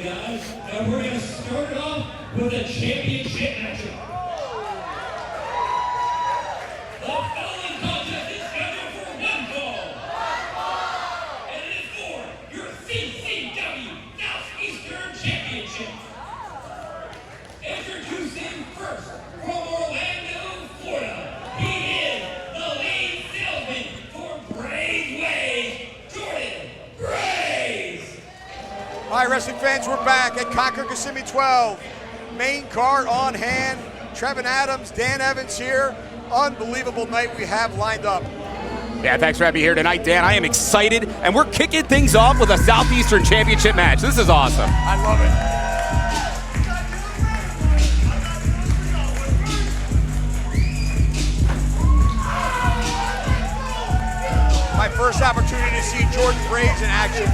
guys, and we're going to start it off with a championship matchup. The following contest is scheduled for one fall. And it is for your CCW Southeastern Championship. Introducing first, from Orlando, Florida, he is the lead salesman for Braza, Jordan Braza. Hi, wrestling fans, we're back at Conquer Kissimmee 12. Main card on hand. Trevin Adams, Dan Evans here. Unbelievable night we have lined up. Yeah, thanks for having me here tonight, Dan. I am excited, and we're kicking things off with a Southeastern Championship match. This is awesome. I love it. My first opportunity to see Jordan Braza in action.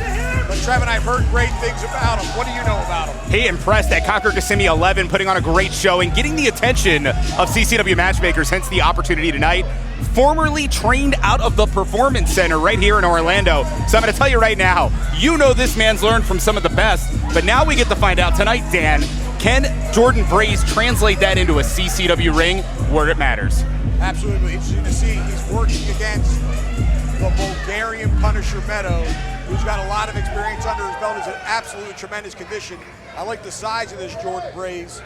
But Trevin, I've heard great things about him. What do you know about him? He impressed at Conquer Kissimmee 11, putting on a great showing, getting the attention of CCW matchmakers, hence the opportunity tonight. Formerly trained out of the Performance Center right here in Orlando. So I'm going to tell you right now, you know this man's learned from some of the best, but now we get to find out tonight, Dan, can Jordan Braza translate that into a CCW ring where it matters? Absolutely. Interesting to see. He's working against the Bulgarian Punisher Meto, who's got a lot of experience under his belt. He's in absolutely tremendous condition. I like the size of this Jordan Braza.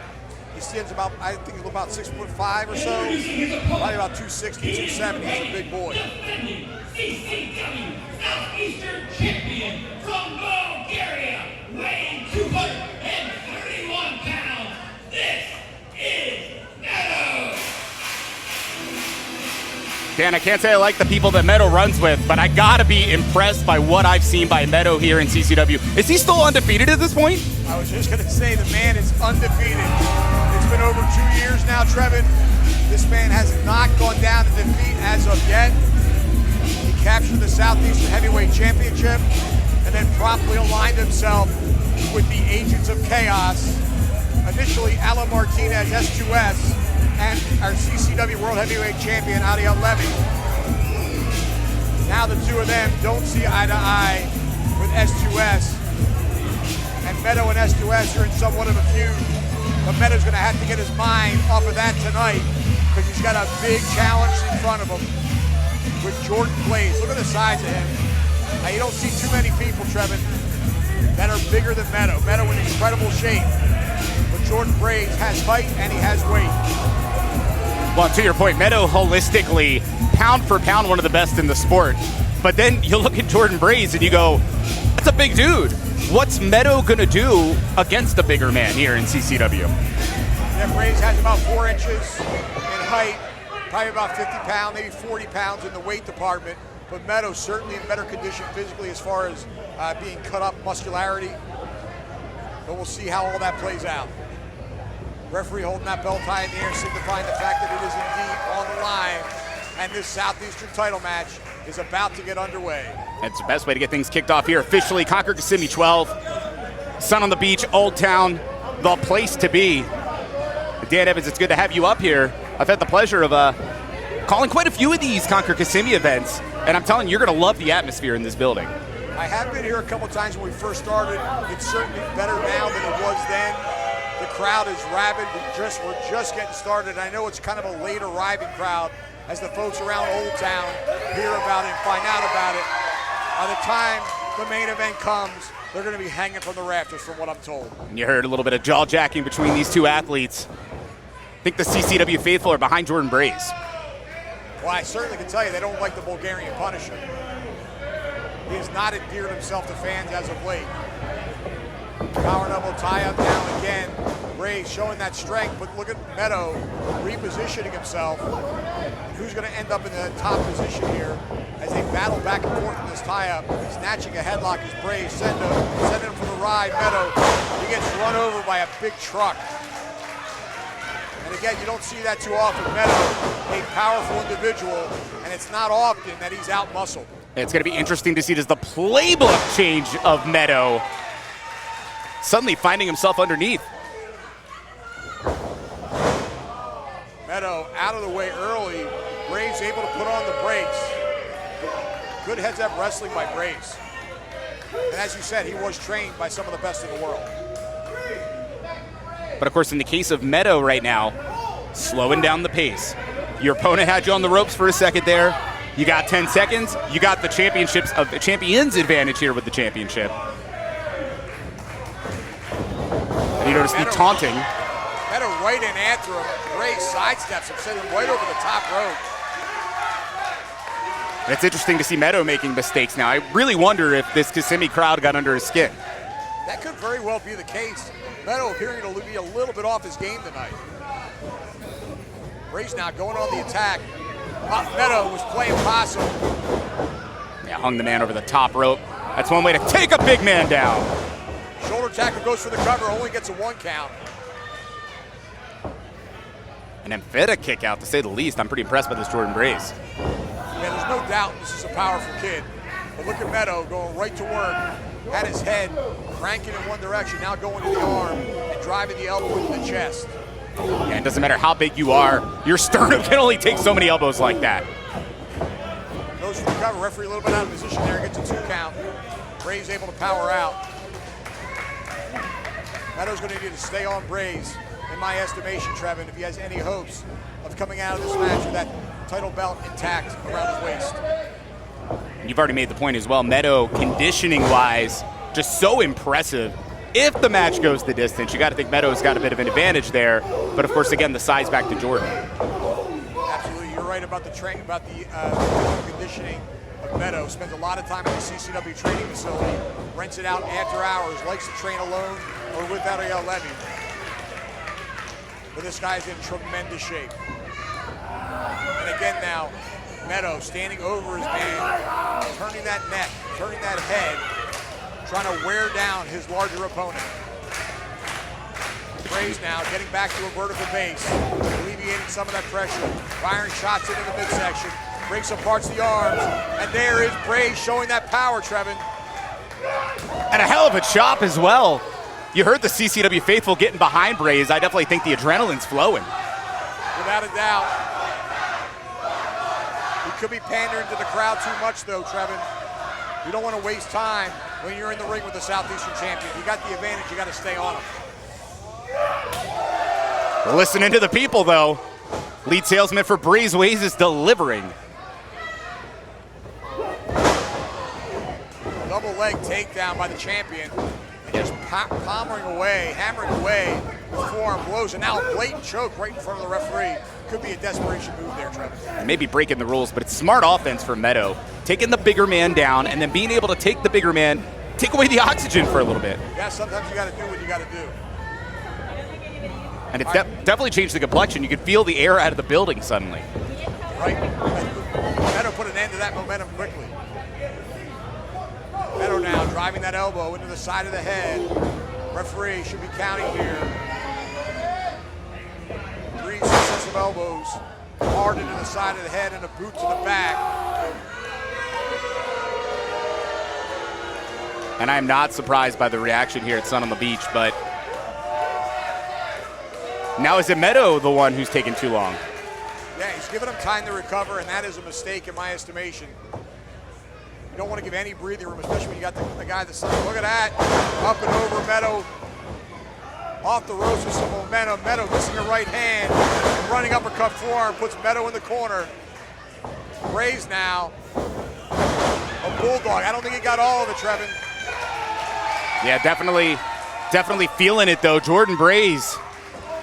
He stands about, I think he's about 6'5" or so. Probably about 260, 270. He's a big boy. Defending CCW Southeastern Champion from Bulgaria, weighing 231 pounds. This is Meto. Dan, I can't say I like the people that Meto runs with, but I gotta be impressed by what I've seen by Meto here in CCW. Is he still undefeated at this point? I was just gonna say the man is undefeated. It's been over 2 years now, Trevin. This man has not gone down to defeat as of yet. He captured the Southeastern Heavyweight Championship and then promptly aligned himself with the Agents of Chaos. Initially, Alan Martinez, S2S, and our CCW World Heavyweight Champion, Adiel Levy. Now the two of them don't see eye to eye with S2S. And Meto and S2S are in somewhat of a feud. But Meto's gonna have to get his mind off of that tonight because he's got a big challenge in front of him with Jordan Braza. Look at the size of him. Now you don't see too many people, Trevin, that are bigger than Meto. Meto in incredible shape. But Jordan Braza has height and he has weight. Well, to your point, Meto holistically, pound for pound, one of the best in the sport. But then you look at Jordan Braza and you go, that's a big dude. What's Meto gonna do against a bigger man here in CCW? Yeah, Braza has about 4 inches in height, probably about 50 pounds, maybe 40 pounds in the weight department. But Meto's certainly in better condition physically as far as being cut up muscularity. But we'll see how all that plays out. Referee holding that belt high in the air, signifying the fact that it is indeed on the line. And this Southeastern title match is about to get underway. That's the best way to get things kicked off here. Officially, Conquer Kissimmee 12. Sun on the beach, Old Town, the place to be. Dan Evans, it's good to have you up here. I've had the pleasure of calling quite a few of these Conquer Kissimmee events, and I'm telling you, you're going to love the atmosphere in this building. I have been here a couple times when we first started. It's certainly better now than it was then. The crowd is rabid. We're just getting started. I know it's kind of a late arriving crowd as the folks around Old Town hear about it and find out about it. By the time the main event comes, they're going to be hanging from the rafters from what I'm told. And you heard a little bit of jaw-jacking between these two athletes. I think the CCW faithful are behind Jordan Braza. Well, I certainly can tell you they don't like the Bulgarian Punisher. He has not endeared himself to fans as of late. Power elbow tie-up now again. Braza showing that strength, but look at Meto repositioning himself. And who's going to end up in the top position here as they battle back and forth in this tie-up. Snatching a headlock is Braza, sending him for the ride. Meto, he gets run over by a big truck. And again, you don't see that too often. Meto, a powerful individual, and it's not often that he's out-muscled. It's going to be interesting to see does the playbook change of Meto suddenly finding himself underneath. Meto out of the way early. Braza able to put on the brakes. Good heads-up wrestling by Braza. And as you said, he was trained by some of the best in the world. But of course, in the case of Meto right now, slowing down the pace. Your opponent had you on the ropes for a second there. You got 10 seconds. You got the champions advantage here with the championship. And you notice the taunting. Meto right in after him. Bray sidesteps him, sending him right over the top rope. And it's interesting to see Meto making mistakes now. I really wonder if this Kissimmee crowd got under his skin. That could very well be the case. Meto appearing to be a little bit off his game tonight. Bray's now going on the attack. Meto was playing possum. Yeah, hung the man over the top rope. That's one way to take a big man down. Shoulder tackle goes for the cover, only gets a 1 count. An emphatic kick out, to say the least. I'm pretty impressed by this Jordan Braza. Yeah, there's no doubt this is a powerful kid. But look at Meto going right to work. Had his head cranking in one direction, now going to the arm and driving the elbow into the chest. Yeah, it doesn't matter how big you are, your sternum can only take so many elbows like that. Goes for the cover, referee a little bit out of position there, gets a 2 count. Bray's able to power out. Meto's going to need to stay on Braza, in my estimation, Trevin, if he has any hopes of coming out of this match with that title belt intact around his waist. You've already made the point as well. Meto, conditioning-wise, just so impressive. If the match goes the distance, you got to think Meto's got a bit of an advantage there. But of course, again, the size back to Jordan. Absolutely, you're right about the conditioning of Meto. Spends a lot of time at the CCW Training Facility, rents it out after hours, likes to train alone or with Ariel Levy. But this guy's in tremendous shape. And again now, Meto standing over his man, turning that neck, turning that head, trying to wear down his larger opponent. Braza now getting back to a vertical base, alleviating some of that pressure, firing shots into the midsection, breaks apart the arms, and there is Braza showing that power, Trevin. And a hell of a chop as well. You heard the CCW faithful getting behind Braza. I definitely think the adrenaline's flowing. Without a doubt. He could be pandering to the crowd too much though, Trevin. You don't want to waste time when you're in the ring with the Southeastern champion. You got the advantage, you got to stay on him. Listening to the people, though. Lead salesman for Braza is delivering. Double leg takedown by the champion. And just hammering away with forearm blows. And now a blatant choke right in front of the referee. Could be a desperation move there, Trevor. Maybe breaking the rules, but it's smart offense for Meto. Taking the bigger man down and then being able to take the bigger man, take away the oxygen for a little bit. Yeah, sometimes you got to do what you got to do. And it's definitely changed the complexion. You could feel the air out of the building suddenly. Right. Meto put an end to that momentum quickly. Meto now driving that elbow into the side of the head. Referee should be counting here. 3 successive elbows, hard into the side of the head and a boot to the back. And I'm not surprised by the reaction here at Sun on the Beach, but now is it Meto the one who's taking too long? Yeah, he's giving him time to recover, and that is a mistake in my estimation. You don't want to give any breathing room, especially when you got the guy that's, look at that, up and over Meto, off the ropes with some momentum. Meto missing a right hand, running uppercut forearm, puts Meto in the corner. Braza now, a bulldog. I don't think he got all of it, Trevin. Yeah, definitely feeling it though, Jordan Braza.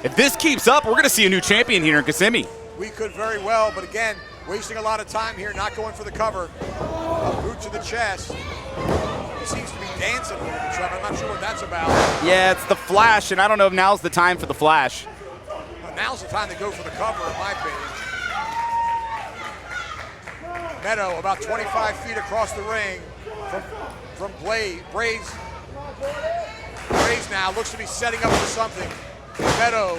If this keeps up, we're going to see a new champion here in Kissimmee. We could very well, but again, wasting a lot of time here, not going for the cover. A boot to the chest. He seems to be dancing a little bit, Trevor. I'm not sure what that's about. Yeah, it's the flash, and I don't know if now's the time for the flash. Well, now's the time to go for the cover, in my opinion. Meto about 25 feet across the ring from Braza. Braza now looks to be setting up for something. Meto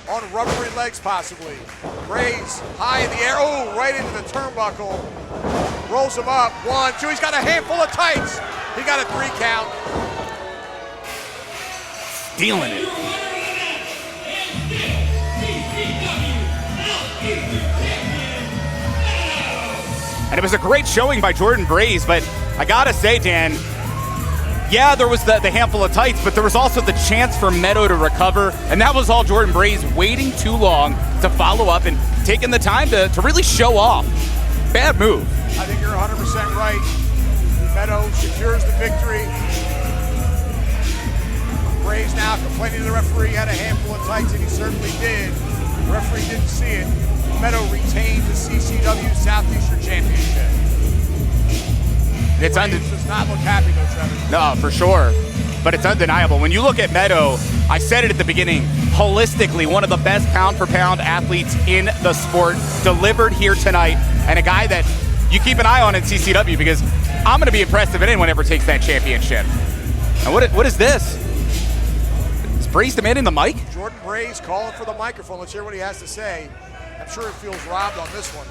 on rubbery legs possibly. Braza high in the air, oh, right into the turnbuckle. Rolls him up, 1, 2, he's got a handful of tights. He got a 3 count. Stealing it. And it was a great showing by Jordan Braza, but I gotta say, Dan, Yeah, there was the handful of tights, but there was also the chance for Meto to recover, and that was all Jordan Braza waiting too long to follow up and taking the time to really show off. Bad move. I think you're 100% right. Meto secures the victory. Braza now complaining to the referee, had a handful of tights, and he certainly did. The referee didn't see it. Meto retained the CCW Southeastern Championship. It's does not look happy though, Trevor. No, for sure. But it's undeniable. When you look at Meto, I said it at the beginning, holistically, one of the best pound-for-pound athletes in the sport, delivered here tonight, and a guy that you keep an eye on in CCW, because I'm going to be impressed if anyone ever takes that championship. And what is this? Is Braza demanding the mic? Jordan Braza calling for the microphone. Let's hear what he has to say. I'm sure he feels robbed on this one.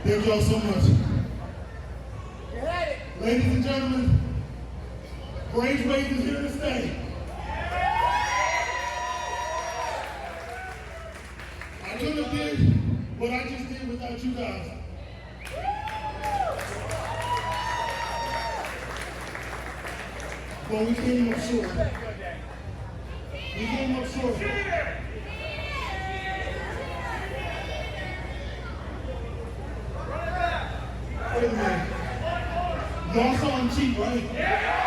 Thank y'all so much. Ladies and gentlemen, Braza is here to stay. I couldn't have did what I just did without you guys. But we came up short. We came up short. Wait a minute. Y'all saw him cheat, right?